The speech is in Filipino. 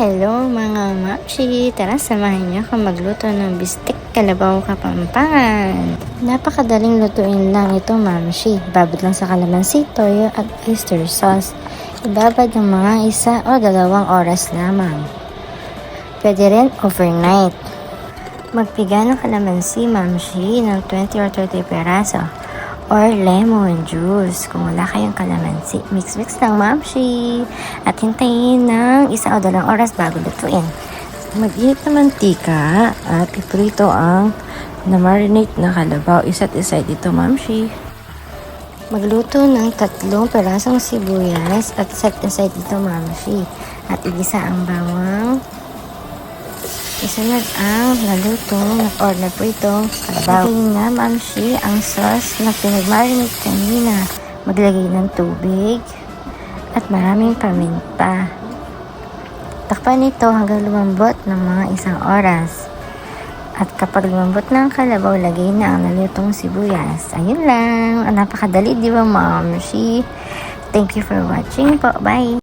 Hello mga mamshi! Tara samahan niyo ako magluto ng bistek kalabaw Kapampangan. Napakadaling lutuin lang ito mamshi. Ibabad lang sa kalamansi, toyo at oyster sauce. Ibabad ng mga 1 o 2 oras lamang. Pwede rin overnight. Magpiga ng kalamansi mamshi ng 20 or 30 peraso. Or lemon juice. Kung wala kayong kalamansi, mix-mix lang mamshi. At hintayin ng 1 o 2 oras bago lutuin. Mag-init na mantika at iprito ang na-marinate na kalabaw. Isa't isa dito mamshi. Magluto ng 3 perasong sibuyas at set aside dito mamshi. At igisa ang bawang. Isunod ang nalutong or napritong kalabaw. Lagay na mamshi ang sauce na pinag-marinate kanina. Maglagay ng tubig at maraming paminta. Takpan ito hanggang lumambot ng mga 1 oras. At kapag lumambot na ang kalabaw, lagay na ang nalutong sibuyas. Ayun lang. Napakadali, di ba mamshi? Thank you for watching po. Bye!